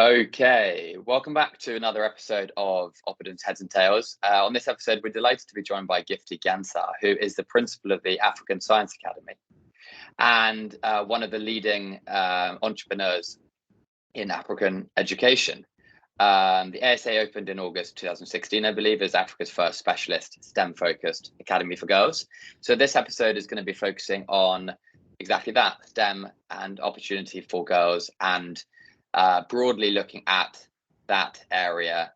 Okay, welcome back to another episode of Oppidum's Heads and Tails. On this episode, we're delighted to be joined by Gifty Ghansah, who is the principal of the African Science Academy and one of the leading entrepreneurs in African education. The ASA opened in August 2016, I believe, as Africa's first specialist STEM-focused academy for girls. So this episode is going to be focusing on exactly that, STEM and opportunity for girls, and broadly looking at that area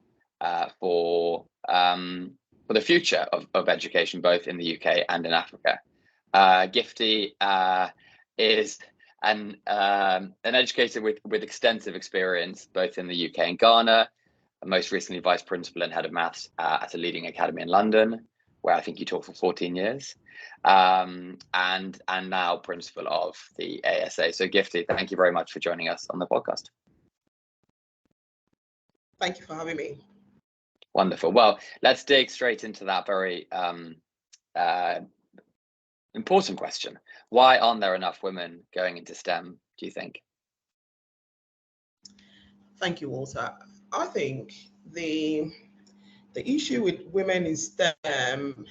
for the future of education, both in the UK and in Africa. Gifty is an educator with extensive experience both in the UK and Ghana, most recently vice principal and head of maths at a leading academy in London, where I think you taught for 14 years, and now principal of the ASA. So Gifty, thank you very much for joining us on the podcast. Thank you for having me. Wonderful. Well, let's dig straight into that very important question. Why aren't there enough women going into STEM, do you think? Thank you, Walter. I think the issue with women in STEM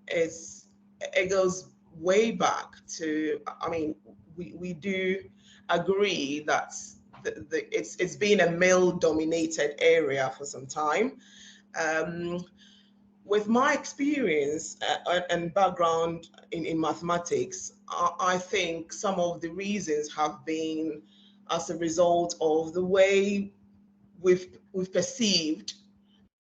is, it goes way back to, I mean, we do agree that it's been a male-dominated area for some time. With my experience and background in mathematics, I think some of the reasons have been as a result of the way we've perceived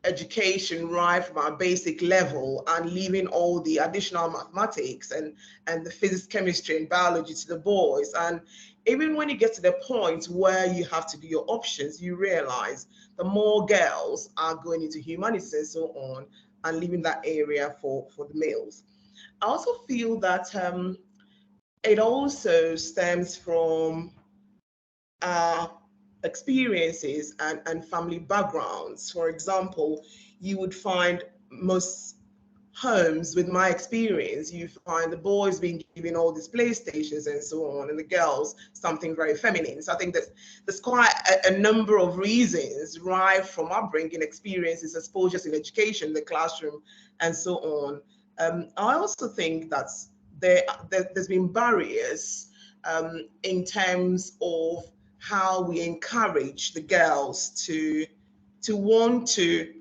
education right from our basic level and leaving all the additional mathematics and the physics, chemistry, and biology to the boys. And even when you get to the point where you have to do your options, you realize the more girls are going into humanities and so on, and leaving that area for the males. I also feel that it also stems from experiences and family backgrounds. For example, you would find most homes, with my experience, you find the boys being given all these PlayStations and so on, and the girls something very feminine. So I think that there's quite a number of reasons, right, from upbringing, experiences, exposures in education, the classroom, and so on. I also think that there's been barriers in terms of how we encourage the girls to want to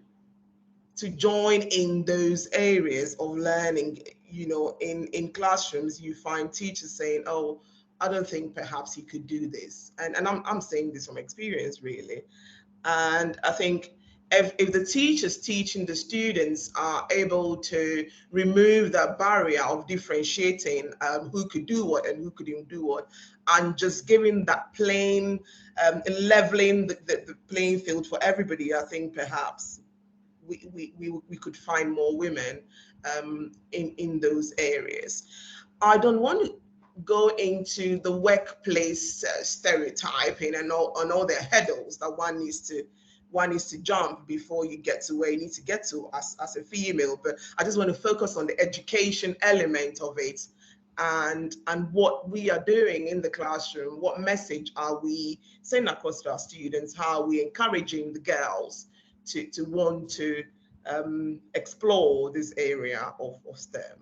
join in those areas of learning. You know, in classrooms, you find teachers saying, "Oh, I don't think perhaps you could do this," and I'm saying this from experience, really. And I think if the teachers teaching the students are able to remove that barrier of differentiating who could do what and who couldn't do what, and just giving that plain, leveling the playing field for everybody, I think perhaps we could find more women in those areas. I don't want to go into the workplace stereotyping and all the hurdles that one needs to jump before you get to where you need to get to as a female. But I just want to focus on the education element of it, and what we are doing in the classroom. What message are we sending across to our students? How are we encouraging the girls to want to explore this area of STEM?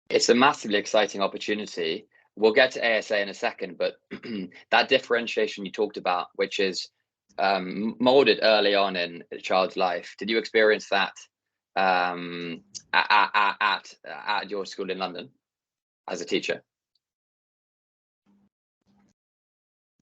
It's a massively exciting opportunity. We'll get to ASA in a second, but that differentiation you talked about, which is molded early on in a child's life, did you experience that at your school in London as a teacher?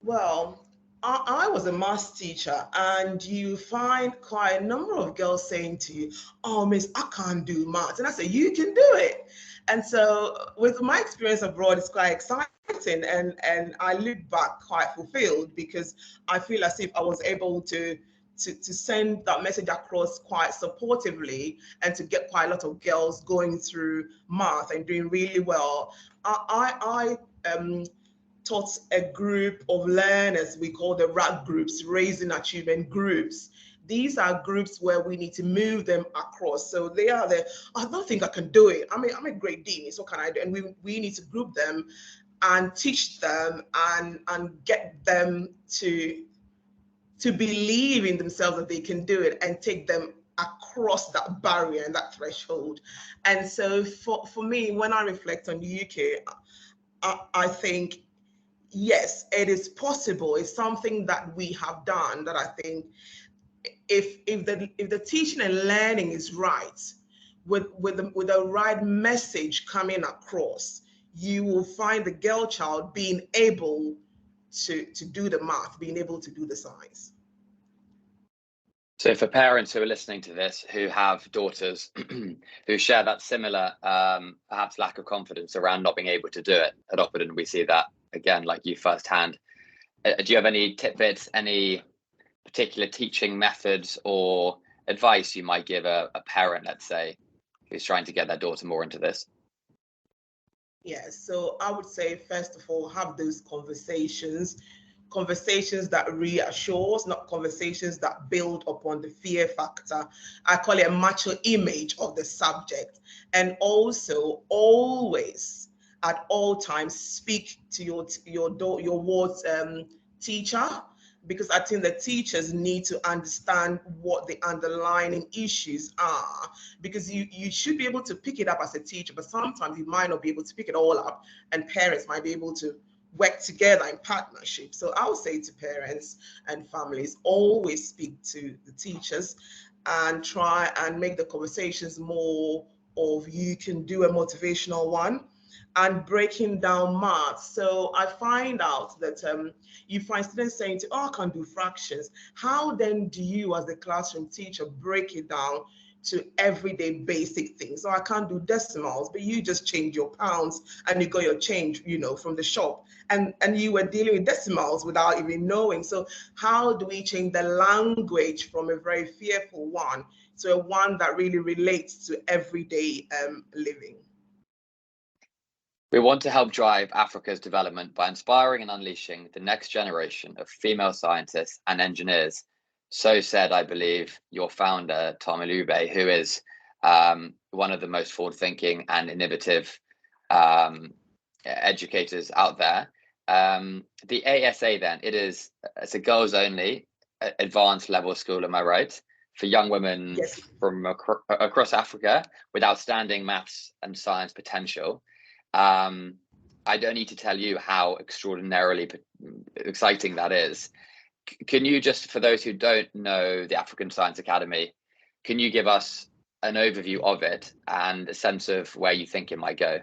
Well, I was a maths teacher, and you find quite a number of girls saying to you, "Oh, miss, I can't do maths." And I say, "You can do it." And so with my experience abroad, it's quite exciting, and I look back quite fulfilled, because I feel as if I was able to send that message across quite supportively, and to get quite a lot of girls going through math and doing really well. I taught a group of learners we call the RAG groups, Raising Achievement Groups. These are groups where we need to move them across. So they are I don't think I can do it. I'm a great dean, so can I do? And we need to group them and teach them and get them to to believe in themselves that they can do it and take them across that barrier and that threshold. And so for me, when I reflect on the UK, I think, yes, it is possible. It's something that we have done that I think if the teaching and learning is right, with the right message coming across, you will find the girl child being able to do the math, being able to do the science. So for parents who are listening to this, who have daughters who share that similar, perhaps lack of confidence around not being able to do it at Oppidum, we see that again, like you firsthand. Do you have any tidbits, any particular teaching methods or advice you might give a parent, let's say, who's trying to get their daughter more into this? Yes, so I would say, first of all, have those conversations that reassures, not conversations that build upon the fear factor. I call it a macho image of the subject. And also always, at all times, speak to your ward's teacher, because I think the teachers need to understand what the underlying issues are, because you should be able to pick it up as a teacher, but sometimes you might not be able to pick it all up, and parents might be able to work together in partnership. So I would say to parents and families, always speak to the teachers and try and make the conversations more of, you can do a motivational one, and breaking down maths. So I find out that you find students saying to, oh, I can't do fractions. How then do you, as the classroom teacher, break it down to everyday basic things? So I can't do decimals, but you just change your pounds and you got your change, from the shop, and you were dealing with decimals without even knowing. So how do we change the language from a very fearful one to a one that really relates to everyday living? We want to help drive Africa's development by inspiring and unleashing the next generation of female scientists and engineers. So said, I believe, your founder, Tom Ilube, who is one of the most forward-thinking and innovative educators out there. The ASA, then, it's a girls-only advanced level school, am I right? For young women Yes. from across Africa with outstanding maths and science potential. I don't need to tell you how extraordinarily exciting that is. Can you just, for those who don't know the African Science Academy, can you give us an overview of it and a sense of where you think it might go?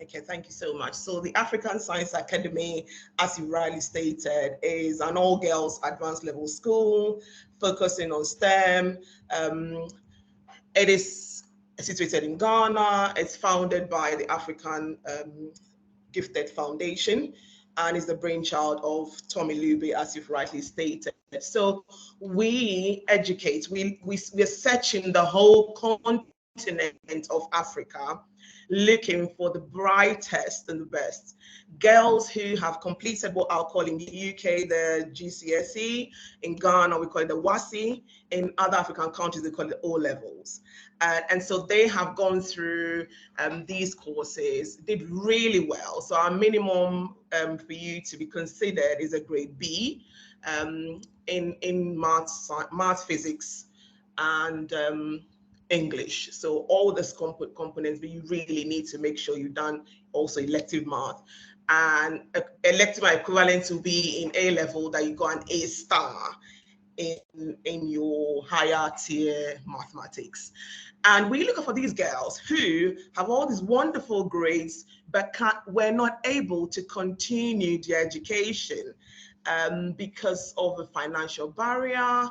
Okay, thank you so much. So the African Science Academy, as you rightly stated, is an all-girls advanced level school focusing on STEM. It is situated in Ghana. It's founded by the African Gifted Foundation, and is the brainchild of Tom Ilube, as you've rightly stated. So we educate, we're searching the whole continent of Africa, looking for the brightest and the best girls who have completed what I'll call in the UK the GCSE, in Ghana we call it the WASI, in other African countries they call it O levels. And so they have gone through these courses, did really well. So our minimum for you to be considered is a grade B in maths, physics, and English. So all these components, but you really need to make sure you've done also elective math. And elective equivalent will be in A level that you got an A star in your higher tier mathematics. And we look for these girls who have all these wonderful grades, but were not able to continue their education because of a financial barrier,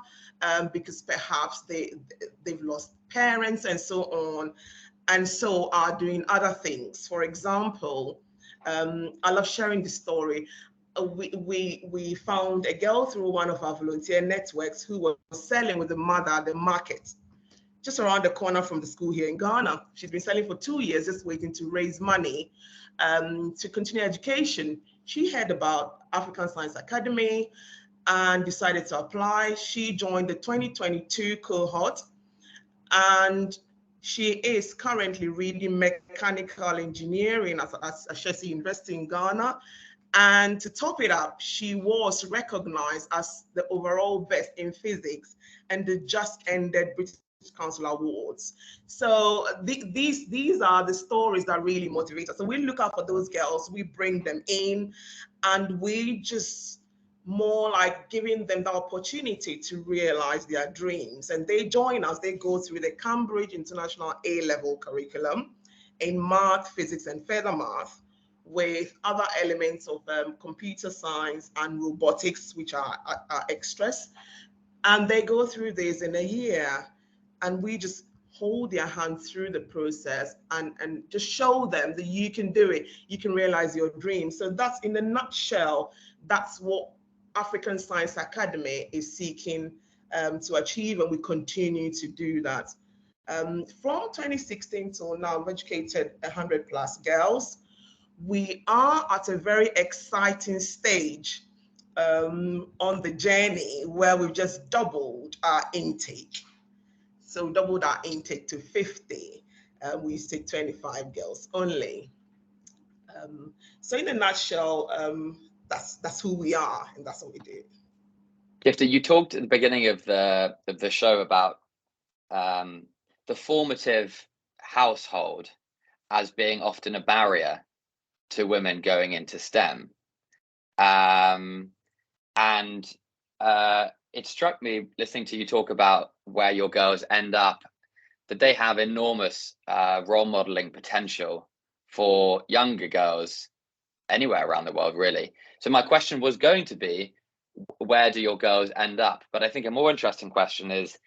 because perhaps they've lost parents and so on, and so are doing other things. For example, I love sharing the story. We found a girl through one of our volunteer networks who was selling with the mother at the market just around the corner from the school here in Ghana. She's been selling for 2 years, just waiting to raise money to continue education. She heard about African Science Academy and decided to apply. She joined the 2022 cohort, and she is currently reading mechanical engineering at Ashesi University in Ghana. And to top it up, she was recognized as the overall best in physics and the just ended British Council Awards. So these are the stories that really motivate us. So we look out for those girls, we bring them in, and we just more like giving them the opportunity to realize their dreams. And they join us, they go through the Cambridge International A-level curriculum in math, physics, and further math, with other elements of computer science and robotics, which are extras. And they go through this in a year, and we just hold their hand through the process and just show them that you can do it, you can realize your dreams. So that's, in a nutshell, that's what African Science Academy is seeking to achieve, and we continue to do that. From 2016 till now, I've educated 100 plus girls. We are at a very exciting stage on the journey where we've just doubled our intake. So doubled our intake to 50. We used to take 25 girls only. So in a nutshell, that's who we are, and that's what we do. Gifty, you talked at the beginning of the show about the formative household as being often a barrier to women going into STEM. It struck me listening to you talk about where your girls end up, that they have enormous role modeling potential for younger girls anywhere around the world, really. So my question was going to be, where do your girls end up? But I think a more interesting question is,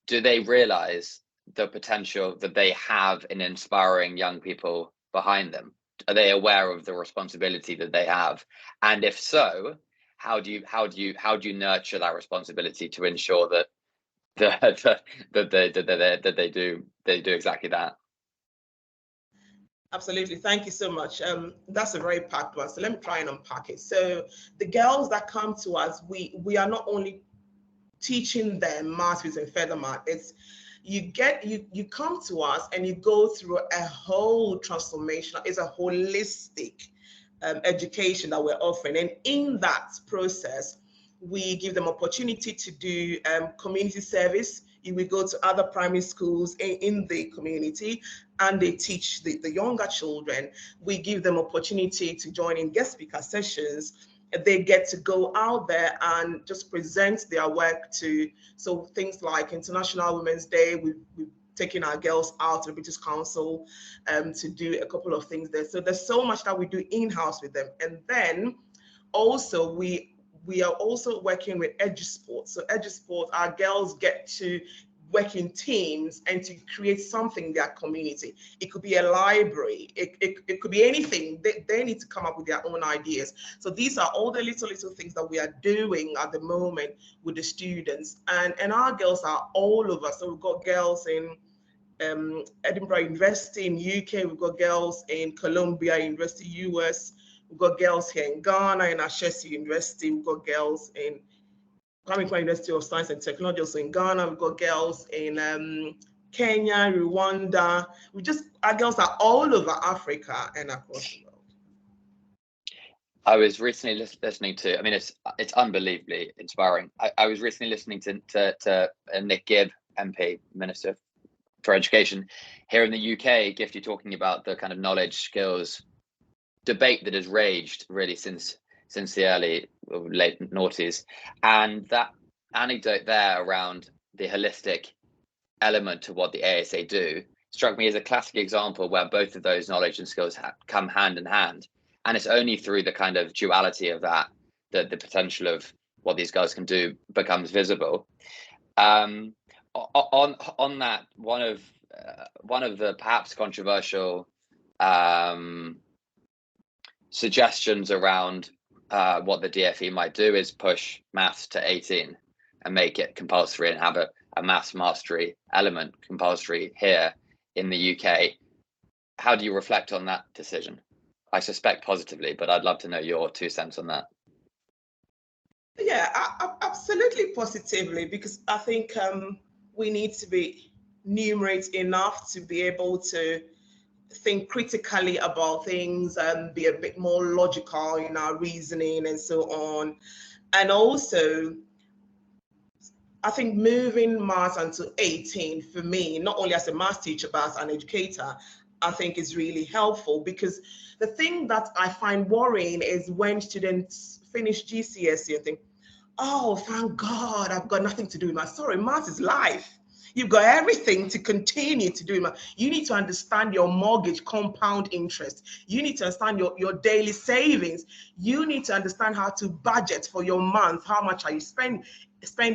do they realize the potential that they have in inspiring young people behind them? Are they aware of the responsibility that they have? And if so, how do you nurture that responsibility to ensure that they do exactly that? Absolutely. Thank you so much. That's a very packed one. So let me try and unpack it. So the girls that come to us, we are not only teaching them math, physics, and further math. It's you come to us and you go through a whole transformation. It's a holistic education that we're offering. And in that process, we give them opportunity to do community service. We go to other primary schools in the community, and they teach the younger children. We give them opportunity to join in guest speaker sessions. They get to go out there and just present their work to, so things like International Women's Day, we've taken our girls out to the British Council to do a couple of things there. So there's so much that we do in-house with them. And then also we are also working with EduSport. So EduSport, our girls get to work in teams and to create something in their community. It could be a library, it could be anything. They need to come up with their own ideas. So these are all the little things that we are doing at the moment with the students. And our girls are all over. So we've got girls in Edinburgh University in UK, we've got girls in Columbia University, US, we've got girls here in Ghana in Ashesi University, we've got girls in Kwame University of Science and Technology, also in Ghana. We've got girls in Kenya, Rwanda. Our girls are all over Africa and across the world. I was recently listening to, I mean, it's unbelievably inspiring. I was recently listening to Nick Gibb, MP, Minister for Education, here in the UK, Gifty, talking about the kind of knowledge skills debate that has raged really since the early or late noughties, and that anecdote there around the holistic element to what the ASA do struck me as a classic example where both of those knowledge and skills come hand in hand, and it's only through the kind of duality of that that the potential of what these girls can do becomes visible. On that, one of the perhaps controversial suggestions around what the DFE might do is push maths to 18 and make it compulsory and have a maths mastery element compulsory here in the UK. How do you reflect on that decision? I suspect positively, but I'd love to know your 2 cents on that. Yeah, absolutely positively, because I think we need to be numerate enough to be able to think critically about things and be a bit more logical in our reasoning and so on. And also, I think moving maths until 18 for me, not only as a maths teacher, but as an educator, I think is really helpful, because the thing that I find worrying is when students finish GCSE and think, oh, thank God, I've got nothing to do with maths. Sorry, maths is life. You've got everything to continue to do. You need to understand your mortgage compound interest. You need to understand your daily savings. You need to understand how to budget for your month. How much are you spending?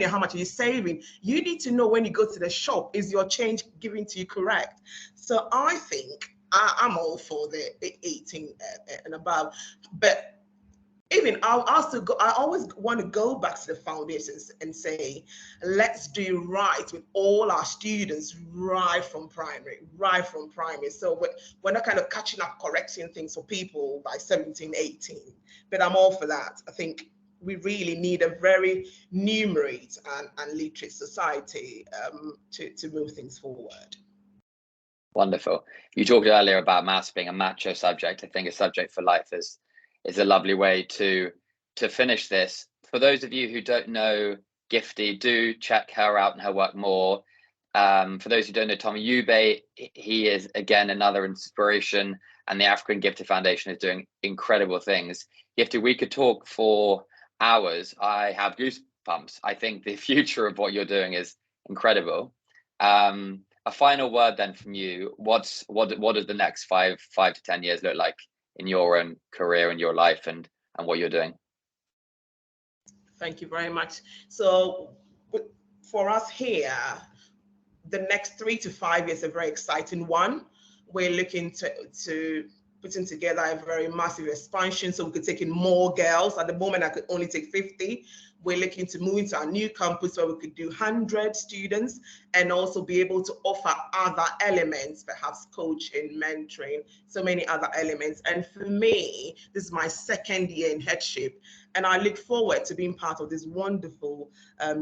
How much are you saving? You need to know when you go to the shop, is your change given to you correct? So I think I'm all for the 18 and above. But even I always want to go back to the foundations and say, let's do right with all our students right from primary. So we're not kind of catching up, correcting things for people by 17, 18. But I'm all for that. I think we really need a very numerate and literate society to move things forward. Wonderful. You talked earlier about maths being a macho subject. I think a subject for life is a lovely way to finish this. For those of you who don't know Gifty, do check her out and her work more. For those who don't know Tom Ilube, he is again another inspiration, and the African Gifted Foundation is doing incredible things. Gifty, we could talk for hours. I have goosebumps. I think the future of what you're doing is incredible. A final word then from you. What does the next 5 to 10 years look like in your own career and your life and what you're doing? Thank you very much. So for us here, the next 3 to 5 years are a very exciting one. We're looking to putting together a very massive expansion so we could take in more girls. At the moment, I could only take 50. We're looking to move into our new campus where we could do 100 students and also be able to offer other elements, perhaps coaching, mentoring, so many other elements. And for me, this is my second year in headship, and I look forward to being part of this wonderful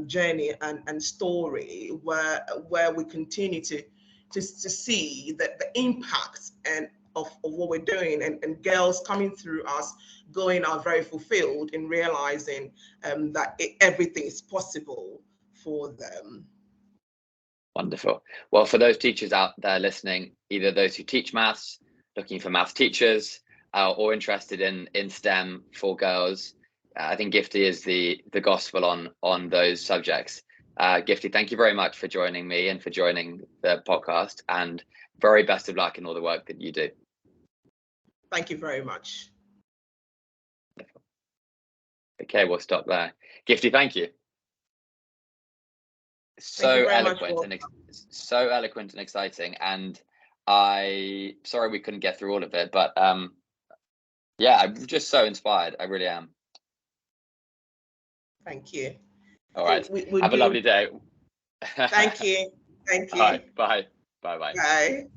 journey and story where we continue to see the impact and of what we're doing, and girls coming through us going out very fulfilled in realizing that everything is possible for them. Wonderful. Well, for those teachers out there listening, either those who teach maths, looking for maths teachers, or interested in STEM for girls, I think Gifty is the gospel on those subjects. Gifty, thank you very much for joining me and for joining the podcast, and very best of luck in all the work that you do. Thank you very much. Okay, we'll stop there. Gifty, thank you. So eloquent and exciting, and sorry we couldn't get through all of it, but yeah, I'm just so inspired. I really am. Thank you. All right. Have a lovely day. Thank you. All right. Bye. Bye. Bye.